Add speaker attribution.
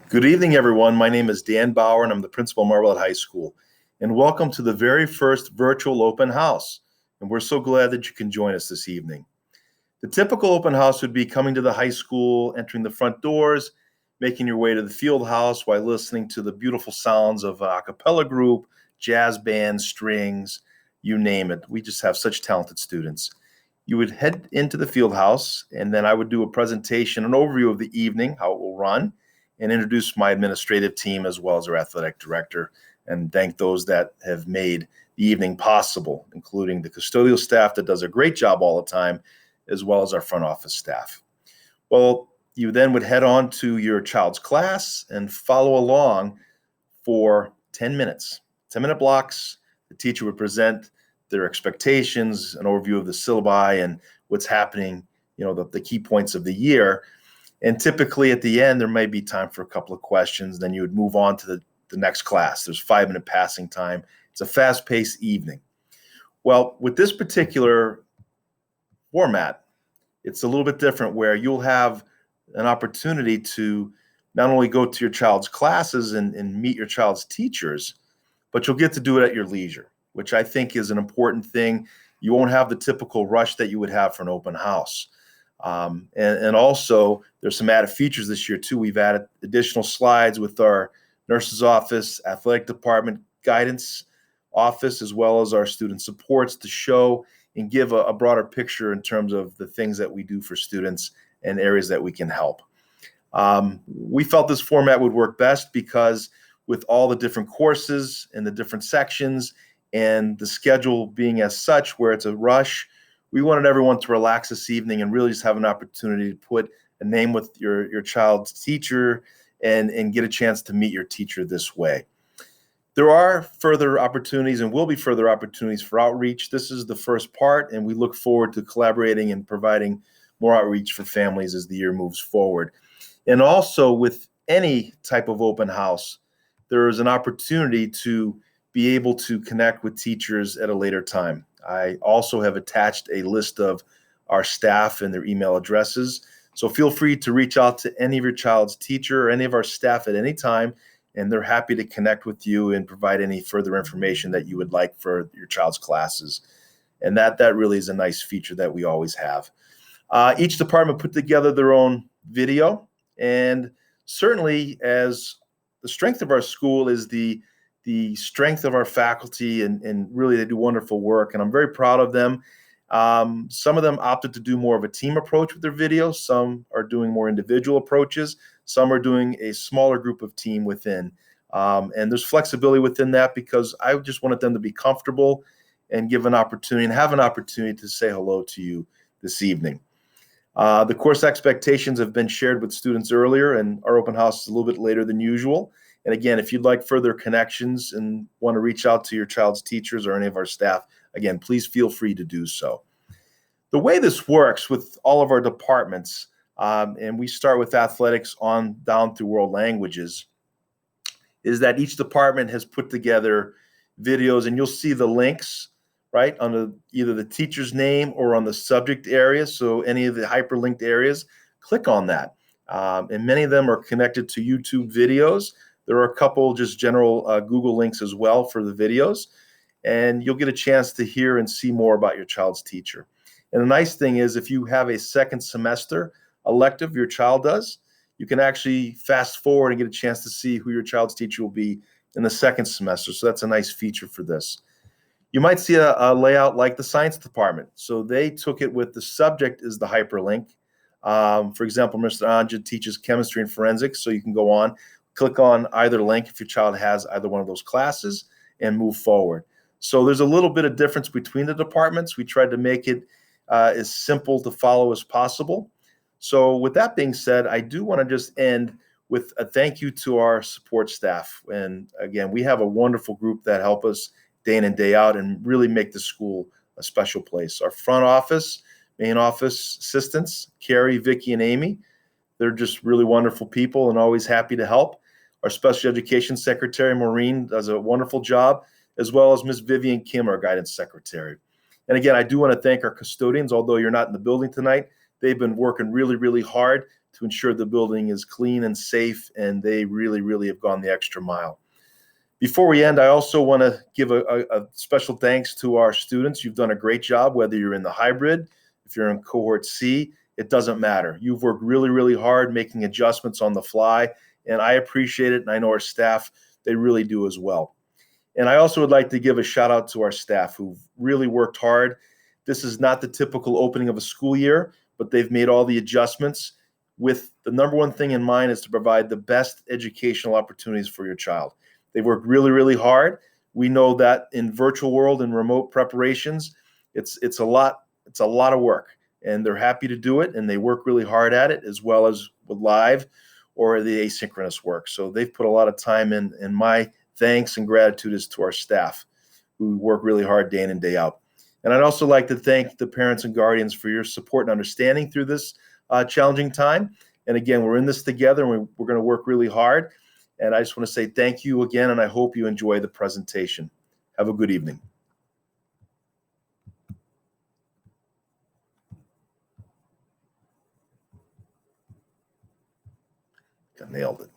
Speaker 1: Good evening, everyone. My name is Dan Bauer, and I'm the principal of Marblehead High School. And welcome to the very first virtual open house. And we're so glad that you can join us this evening. The typical open house would be coming to the high school, entering the front doors, making your way to the field house while listening to the beautiful sounds of an a cappella group, jazz band, strings, you name it. We just have such talented students. You would head into the field house, and then I would do a presentation, an overview of the evening, how it will run, and introduce my administrative team as well as our athletic director, and thank those that have made the evening possible, including the custodial staff that does a great job all the time, as well as our front office staff. Well, you then would head on to your child's class and follow along for 10 minutes, 10-minute blocks. The teacher would present their expectations, an overview of the syllabi and what's happening, the key points of the year. And typically at the end, there may be time for a couple of questions. Then you would move on to the next class. There's 5-minute passing time. It's a fast-paced evening. Well, with this particular format, it's a little bit different where you'll have an opportunity to not only go to your child's classes and meet your child's teachers, but you'll get to do it at your leisure, which I think is an important thing. You won't have the typical rush that you would have for an open house. And also, there's some added features this year, too. We've added additional slides with our nurse's office, athletic department, guidance office, as well as our student supports to show and give a broader picture in terms of the things that we do for students and areas that we can help. We felt this format would work best because with all the different courses and the different sections and the schedule being as such where it's a rush, we wanted everyone to relax this evening and really just have an opportunity to put a name with your child's teacher and get a chance to meet your teacher this way. There are further opportunities and will be further opportunities for outreach. This is the first part, and we look forward to collaborating and providing more outreach for families as the year moves forward. And also with any type of open house, there is an opportunity to be able to connect with teachers at a later time. I also have attached a list of our staff and their email addresses. So feel free to reach out to any of your child's teacher or any of our staff at any time, and they're happy to connect with you and provide any further information that you would like for your child's classes. And that really is a nice feature that we always have. Each department put together their own video, and certainly as the strength of our school is the strength of our faculty, and really they do wonderful work, and I'm very proud of them. Some of them opted to do more of a team approach with their videos. Some are doing more individual approaches. Some are doing a smaller group of team within. And there's flexibility within that because I just wanted them to be comfortable and give an opportunity and have an opportunity to say hello to you this evening. The course expectations have been shared with students earlier, and our open house is a little bit later than usual. And again, if you'd like further connections and want to reach out to your child's teachers or any of our staff, again, please feel free to do so. The way this works with all of our departments, and we start with athletics on down through world languages, is that each department has put together videos, and you'll see the links, right, under either the teacher's name or on the subject area. So any of the hyperlinked areas, click on that. And many of them are connected to YouTube videos. There are a couple just general Google links as well for the videos, and you'll get a chance to hear and see more about your child's teacher. And the nice thing is if you have a second semester elective your child does, you can actually fast forward and get a chance to see who your child's teacher will be in the second semester. So that's a nice feature for this. You might see a layout like the science department. So they took it with the subject is the hyperlink. For example, Mr. Anja teaches chemistry and forensics, so you can go on, click on either link if your child has either one of those classes and move forward. So there's a little bit of difference between the departments. We tried to make it as simple to follow as possible. So with that being said, I do want to just end with a thank you to our support staff. And again, we have a wonderful group that help us day in and day out and really make the school a special place. Our front office, main office assistants, Carrie, Vicki, and Amy, they're just really wonderful people and always happy to help. Our special education secretary, Maureen, does a wonderful job, as well as Ms. Vivian Kim, our guidance secretary. And again, I do want to thank our custodians. Although you're not in the building tonight, they've been working really, really hard to ensure the building is clean and safe, and they really, really have gone the extra mile. Before we end, I also want to give a special thanks to our students. You've done a great job, whether you're in the hybrid, if you're in cohort C, it doesn't matter. You've worked really, really hard making adjustments on the fly, and I appreciate it, and I know our staff, they really do as well. And I also would like to give a shout out to our staff who've really worked hard. This is not the typical opening of a school year, but they've made all the adjustments with the number one thing in mind is to provide the best educational opportunities for your child. They've worked really, really hard. We know that in virtual world and remote preparations, it's a lot of work, and they're happy to do it, and they work really hard at it, as well as with live or the asynchronous work. So they've put a lot of time in, and my thanks and gratitude is to our staff who work really hard day in and day out. And I'd also like to thank the parents and guardians for your support and understanding through this challenging time. And again, we're in this together, and we're going to work really hard. And I just want to say thank you again, and I hope you enjoy the presentation. Have a good evening. I nailed it.